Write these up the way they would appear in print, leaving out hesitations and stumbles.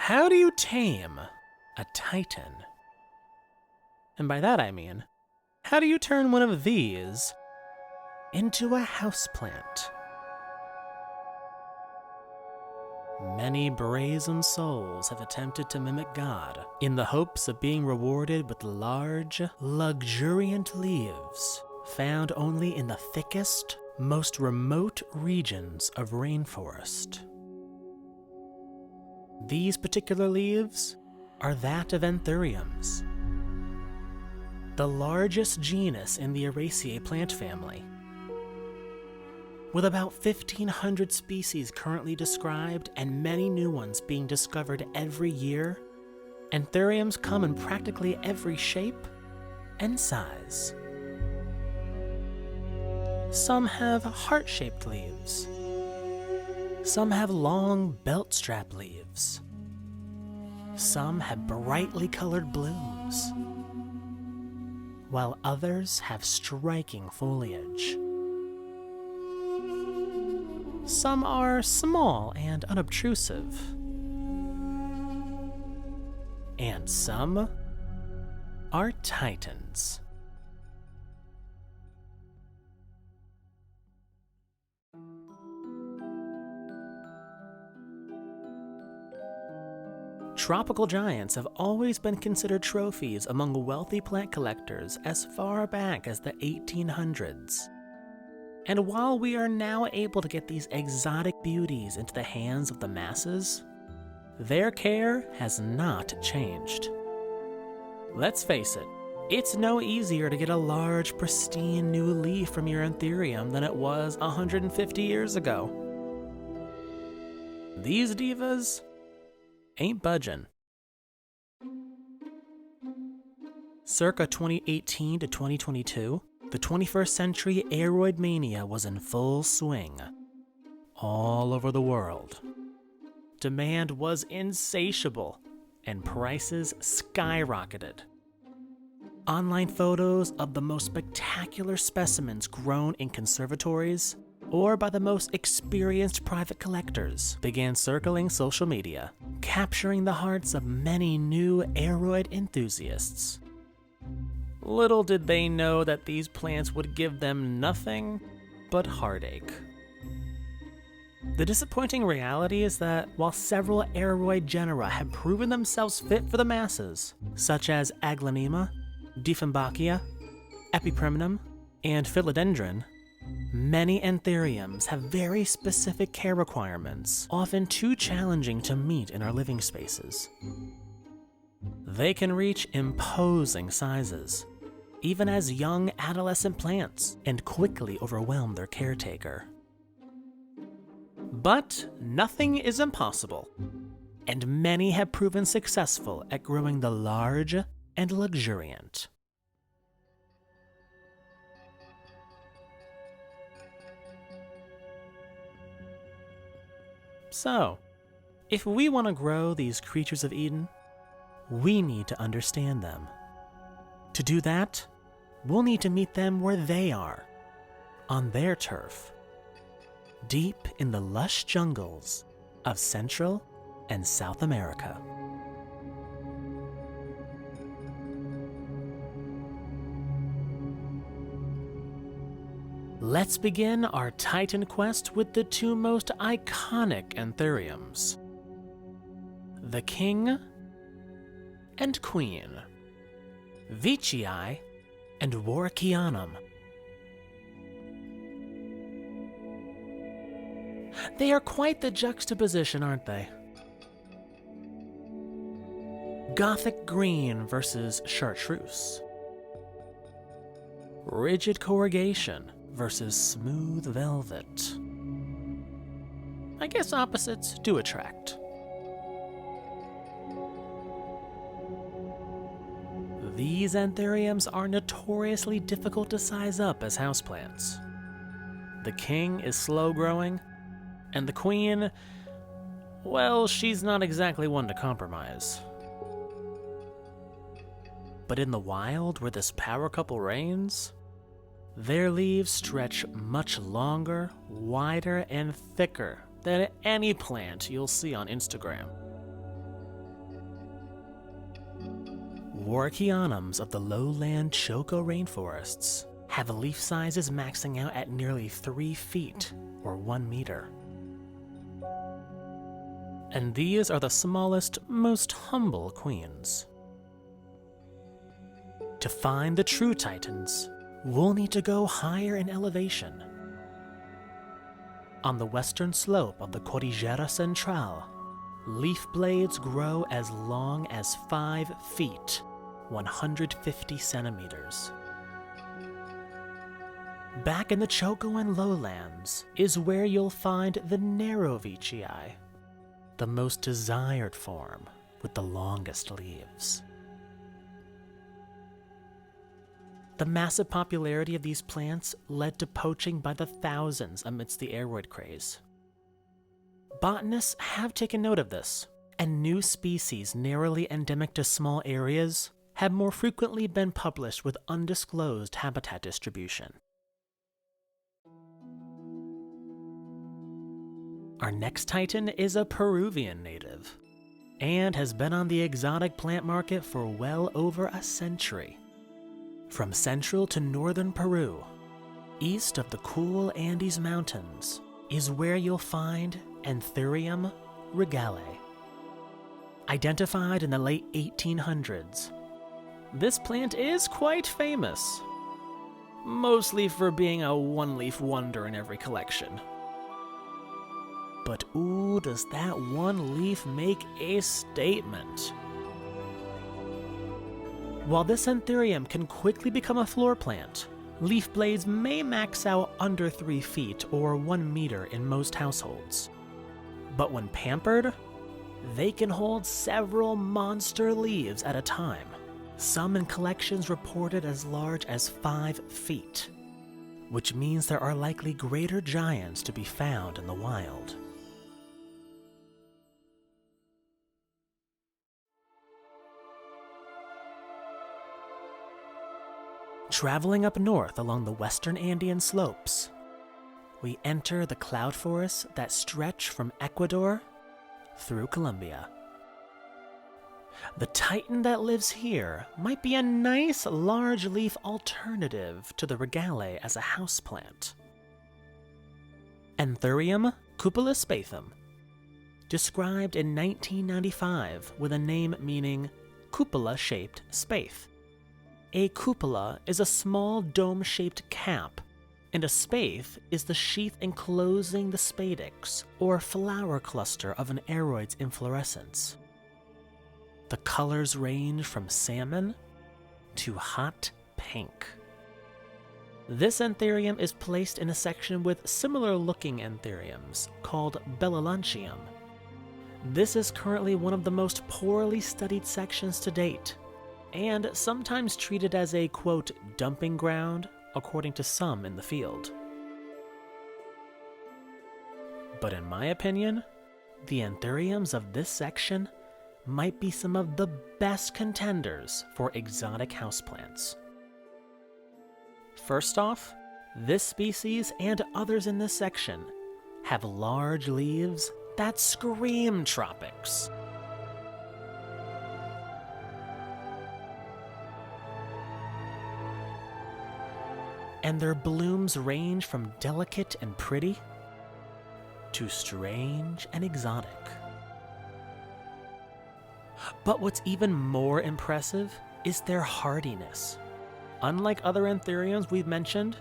How do you tame a titan? And by that I mean, how do you turn one of these into a houseplant? Many brazen souls have attempted to mimic God in the hopes of being rewarded with large, luxuriant leaves found only in the thickest, most remote regions of rainforest. These particular leaves are that of Anthuriums, the largest genus in the Araceae plant family. With about 1,500 species currently described and many new ones being discovered every year, Anthuriums come in practically every shape and size. Some have heart-shaped leaves. Some have long belt-strap leaves. Some have brightly colored blooms, while others have striking foliage. Some are small and unobtrusive, and some are titans. Tropical giants have always been considered trophies among wealthy plant collectors as far back as the 1800s. And while we are now able to get these exotic beauties into the hands of the masses, their care has not changed. Let's face it, it's no easier to get a large, pristine new leaf from your Anthurium than it was 150 years ago. These divas ain't budging. Circa 2018 to 2022, the 21st century aroid mania was in full swing all over the world. Demand was insatiable, and prices skyrocketed. Online photos of the most spectacular specimens grown in conservatories or by the most experienced private collectors began circling social media, capturing the hearts of many new aroid enthusiasts. Little did they know that these plants would give them nothing but heartache. The disappointing reality is that while several aroid genera have proven themselves fit for the masses, such as Aglaonema, Dieffenbachia, Epipremnum, and Philodendron, many Anthuriums have very specific care requirements, often too challenging to meet in our living spaces. They can reach imposing sizes, even as young adolescent plants, and quickly overwhelm their caretaker. But nothing is impossible, and many have proven successful at growing the large and luxuriant. So, if we want to grow these creatures of Eden, we need to understand them. To do that, we'll need to meet them where they are, on their turf, deep in the lush jungles of Central and South America. Let's begin our Titan quest with the two most iconic Anthuriums, the King and Queen, Veitchii and Warwickkianum. They are quite the juxtaposition, aren't they? Gothic green versus chartreuse. Rigid corrugation versus smooth velvet. I guess opposites do attract. These Anthuriums are notoriously difficult to size up as houseplants. The King is slow growing, and the Queen, well, she's not exactly one to compromise. But in the wild, where this power couple reigns, their leaves stretch much longer, wider, and thicker than any plant you'll see on Instagram. Warocyanums of the lowland Choco rainforests have leaf sizes maxing out at nearly 3 feet, or 1 meter. And these are the smallest, most humble queens. To find the true titans, we'll need to go higher in elevation. On the western slope of the Cordillera Central, leaf blades grow as long as 5 feet, 150 centimeters. Back in the Choco and lowlands is where you'll find the narrow veitchii, the most desired form with the longest leaves. The massive popularity of these plants led to poaching by the thousands amidst the aroid craze. Botanists have taken note of this, and new species narrowly endemic to small areas have more frequently been published with undisclosed habitat distribution. Our next titan is a Peruvian native, and has been on the exotic plant market for well over a century. From central to northern Peru, east of the cool Andes Mountains, is where you'll find Anthurium regale. Identified in the late 1800s, this plant is quite famous, mostly for being a one-leaf wonder in every collection. But ooh, does that one leaf make a statement. While this Anthurium can quickly become a floor plant, leaf blades may max out under 3 feet or 1 meter in most households. But when pampered, they can hold several monster leaves at a time, some in collections reported as large as 5 feet, which means there are likely greater giants to be found in the wild. Traveling up north along the western Andean slopes, we enter the cloud forests that stretch from Ecuador through Colombia. The titan that lives here might be a nice large leaf alternative to the regale as a houseplant. Anthurium cupulispathum, described in 1995 with a name meaning cupola-shaped spathe. A cupola is a small dome-shaped cap, and a spathe is the sheath enclosing the spadix, or flower cluster of an aroid's inflorescence. The colors range from salmon to hot pink. This Anthurium is placed in a section with similar-looking Anthuriums called Belaluntium. This is currently one of the most poorly studied sections to date, and sometimes treated as a, quote, dumping ground, according to some in the field. But in my opinion, the Anthuriums of this section might be some of the best contenders for exotic houseplants. First off, this species and others in this section have large leaves that scream tropics. And their blooms range from delicate and pretty to strange and exotic. But what's even more impressive is their hardiness. Unlike other Anthuriums we've mentioned,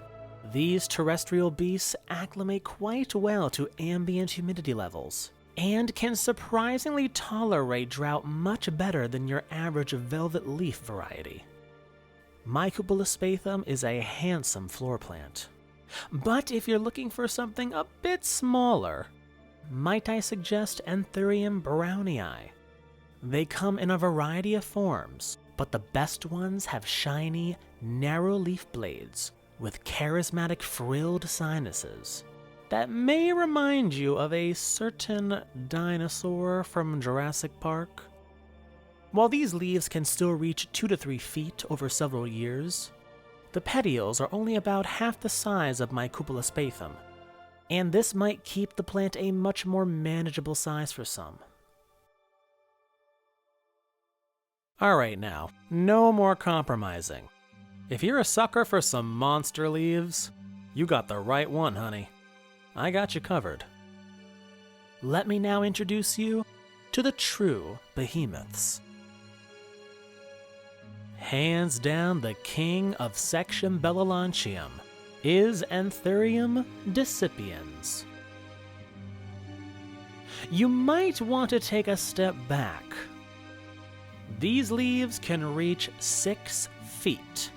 these terrestrial beasts acclimate quite well to ambient humidity levels, and can surprisingly tolerate drought much better than your average velvet leaf variety. My cupulispathum is a handsome floor plant. But if you're looking for something a bit smaller, might I suggest Anthurium brownii? They come in a variety of forms, but the best ones have shiny, narrow leaf blades with charismatic frilled sinuses that may remind you of a certain dinosaur from Jurassic Park. While these leaves can still reach 2 to 3 feet over several years, the petioles are only about half the size of my cupulispathum, and this might keep the plant a much more manageable size for some. Alright now, no more compromising. If you're a sucker for some monster leaves, you got the right one, honey. I got you covered. Let me now introduce you to the true behemoths. Hands down, the king of Section Bellalauntium is Anthurium decipiens. You might want to take a step back. These leaves can reach 6 feet,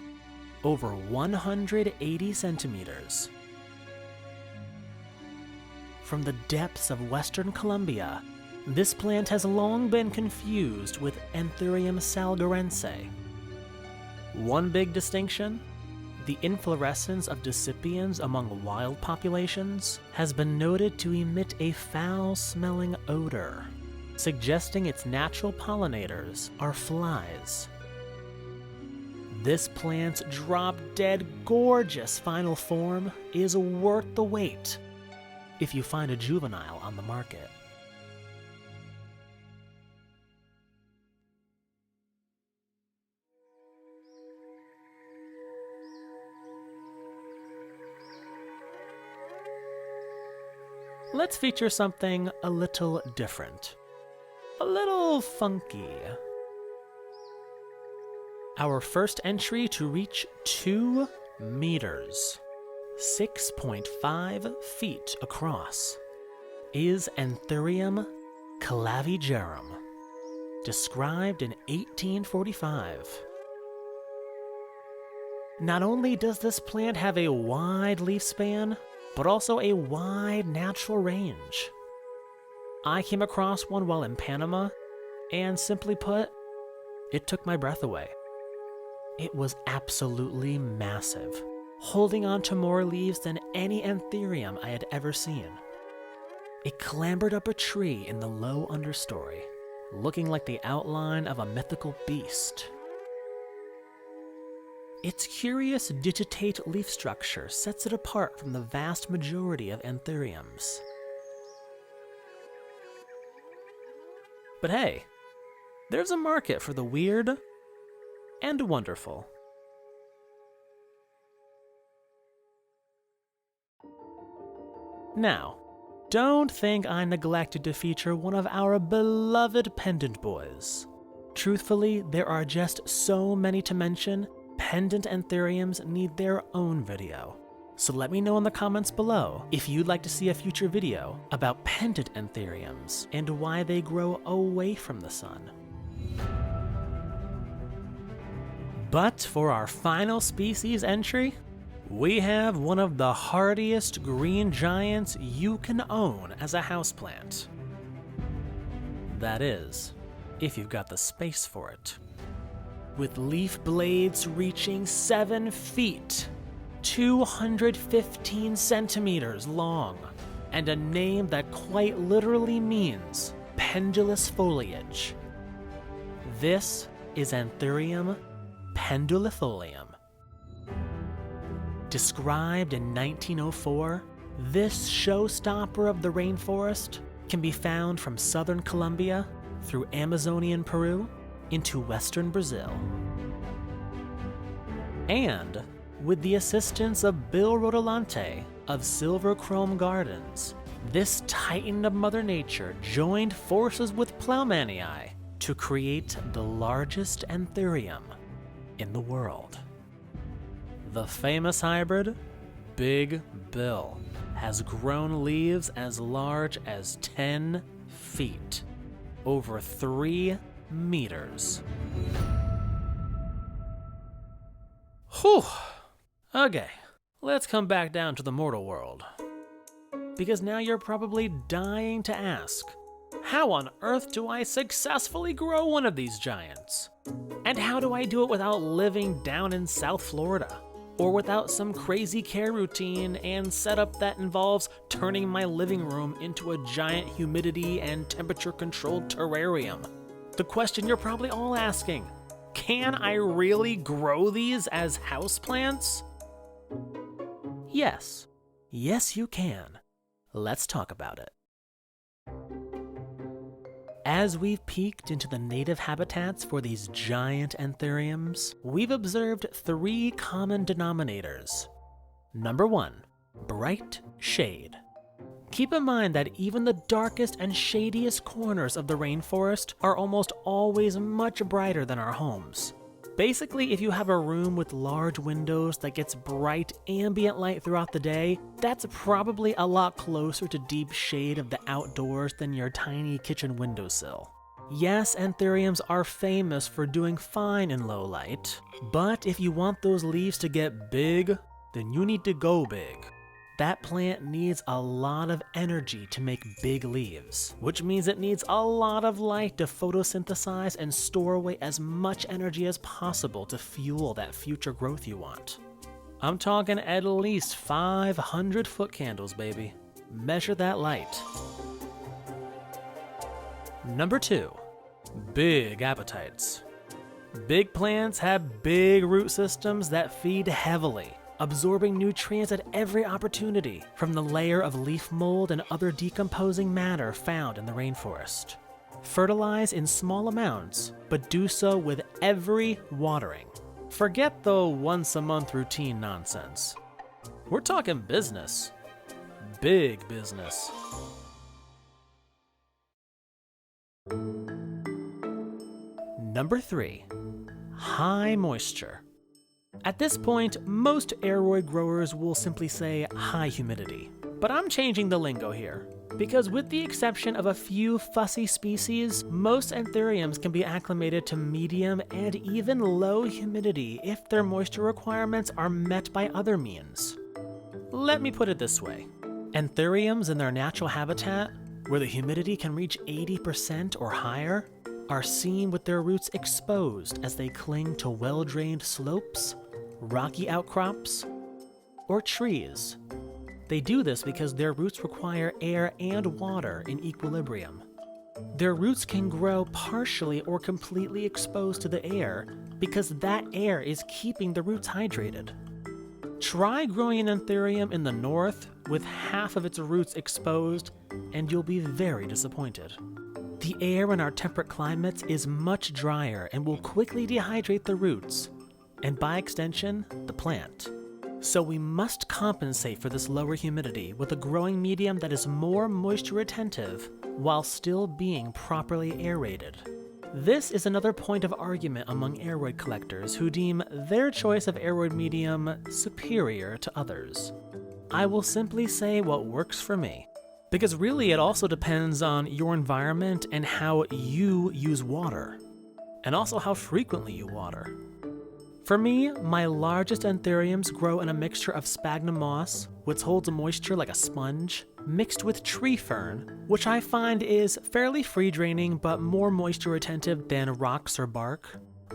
over 180 centimeters. From the depths of Western Colombia, this plant has long been confused with Anthurium salgurense. One big distinction: the inflorescence of decipiens among wild populations has been noted to emit a foul-smelling odor, suggesting its natural pollinators are flies. This plant's drop-dead gorgeous final form is worth the wait if you find a juvenile on the market. Let's feature something a little different. A little funky. Our first entry to reach 2 meters, 6.5 feet across, is Anthurium clavigerum, described in 1845. Not only does this plant have a wide leaf span, but also a wide natural range. I came across one while in Panama, and simply put, it took my breath away. It was absolutely massive, holding on to more leaves than any Anthurium I had ever seen. It clambered up a tree in the low understory, looking like the outline of a mythical beast. Its curious digitate leaf structure sets it apart from the vast majority of Anthuriums. But hey, there's a market for the weird and wonderful. Now, don't think I neglected to feature one of our beloved pendant boys. Truthfully, there are just so many to mention. Pendant Anthuriums need their own video. So let me know in the comments below if you'd like to see a future video about pendant Anthuriums and why they grow away from the sun. But for our final species entry, we have one of the hardiest green giants you can own as a houseplant. That is, if you've got the space for it. With leaf blades reaching 7 feet, 215 centimeters long, and a name that quite literally means pendulous foliage. This is Anthurium pendulifolium. Described in 1904, this showstopper of the rainforest can be found from southern Colombia through Amazonian Peru into western Brazil. And with the assistance of Bill Rodolante of Silver Chrome Gardens, this titan of Mother Nature joined forces with Plowmanii to create the largest Anthurium in the world. The famous hybrid, Big Bill, has grown leaves as large as 10 feet, over 3 meters. Whew. Okay, let's come back down to the mortal world. Because now you're probably dying to ask, how on earth do I successfully grow one of these giants? And how do I do it without living down in South Florida? Or without some crazy care routine and setup that involves turning my living room into a giant humidity and temperature-controlled terrarium? The question you're probably all asking, can I really grow these as houseplants? Yes. Yes, you can. Let's talk about it. As we've peeked into the native habitats for these giant anthuriums, we've observed 3 common denominators. Number 1, bright shade. Keep in mind that even the darkest and shadiest corners of the rainforest are almost always much brighter than our homes. Basically, if you have a room with large windows that gets bright ambient light throughout the day, that's probably a lot closer to deep shade of the outdoors than your tiny kitchen windowsill. Yes, anthuriums are famous for doing fine in low light, but if you want those leaves to get big, then you need to go big. That plant needs a lot of energy to make big leaves, which means it needs a lot of light to photosynthesize and store away as much energy as possible to fuel that future growth you want. I'm talking at least 500 foot candles, baby. Measure that light. Number 2, big appetites. Big plants have big root systems that feed heavily, absorbing nutrients at every opportunity from the layer of leaf mold and other decomposing matter found in the rainforest. Fertilize in small amounts, but do so with every watering. Forget the once-a-month routine nonsense. We're talking business. Big business. Number 3, high moisture. At this point, most aroid growers will simply say high humidity. But I'm changing the lingo here, because with the exception of a few fussy species, most anthuriums can be acclimated to medium and even low humidity if their moisture requirements are met by other means. Let me put it this way. Anthuriums in their natural habitat, where the humidity can reach 80% or higher, are seen with their roots exposed as they cling to well-drained slopes, rocky outcrops, or trees. They do this because their roots require air and water in equilibrium. Their roots can grow partially or completely exposed to the air because that air is keeping the roots hydrated. Try growing an anthurium in the north with half of its roots exposed, and you'll be very disappointed. The air in our temperate climates is much drier and will quickly dehydrate the roots, and by extension, the plant. So we must compensate for this lower humidity with a growing medium that is more moisture retentive while still being properly aerated. This is another point of argument among aroid collectors who deem their choice of aroid medium superior to others. I will simply say what works for me, because really it also depends on your environment and how you use water, and also how frequently you water. For me, my largest anthuriums grow in a mixture of sphagnum moss, which holds moisture like a sponge, mixed with tree fern, which I find is fairly free-draining but more moisture retentive than rocks or bark.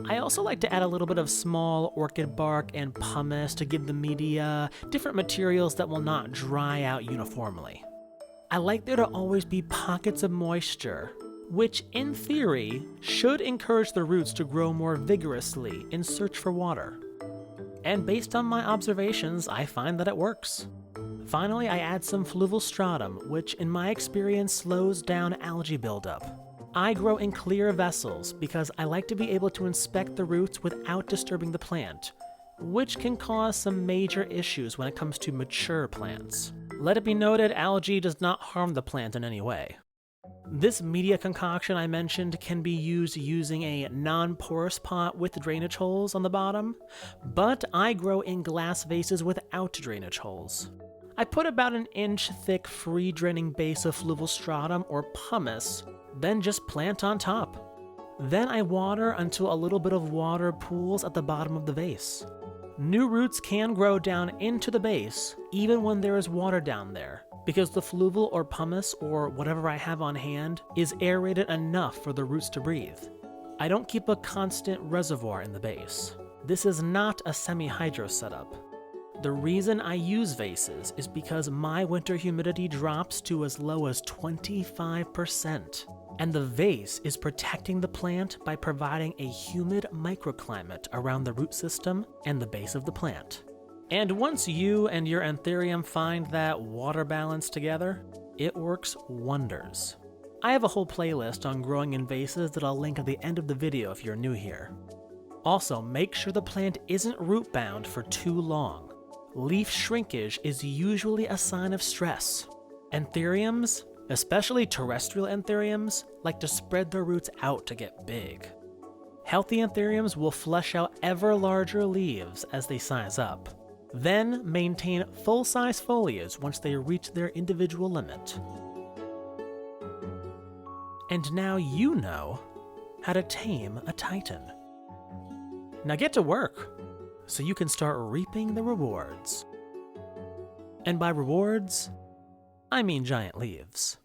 I also like to add a little bit of small orchid bark and pumice to give the media different materials that will not dry out uniformly. I like there to always be pockets of moisture, which in theory should encourage the roots to grow more vigorously in search for water. And based on my observations, I find that it works. Finally, I add some fluval stratum, which in my experience slows down algae buildup. I grow in clear vessels because I like to be able to inspect the roots without disturbing the plant, which can cause some major issues when it comes to mature plants. Let it be noted, algae does not harm the plant in any way. This media concoction I mentioned can be used using a non-porous pot with drainage holes on the bottom, but I grow in glass vases without drainage holes. I put about an inch thick free draining base of fluval stratum or pumice, then just plant on top. Then I water until a little bit of water pools at the bottom of the vase. New roots can grow down into the base even when there is water down there, because the fluval or pumice or whatever I have on hand is aerated enough for the roots to breathe. I don't keep a constant reservoir in the base. This is not a semi-hydro setup. The reason I use vases is because my winter humidity drops to as low as 25%, and the vase is protecting the plant by providing a humid microclimate around the root system and the base of the plant. And once you and your anthurium find that water balance together, it works wonders. I have a whole playlist on growing in vases that I'll link at the end of the video if you're new here. Also, make sure the plant isn't root bound for too long. Leaf shrinkage is usually a sign of stress. Anthuriums, especially terrestrial anthuriums, like to spread their roots out to get big. Healthy anthuriums will flesh out ever larger leaves as they size up, then maintain full-size foliage once they reach their individual limit. And now you know how to tame a titan. Now get to work, so you can start reaping the rewards. And by rewards, I mean giant leaves.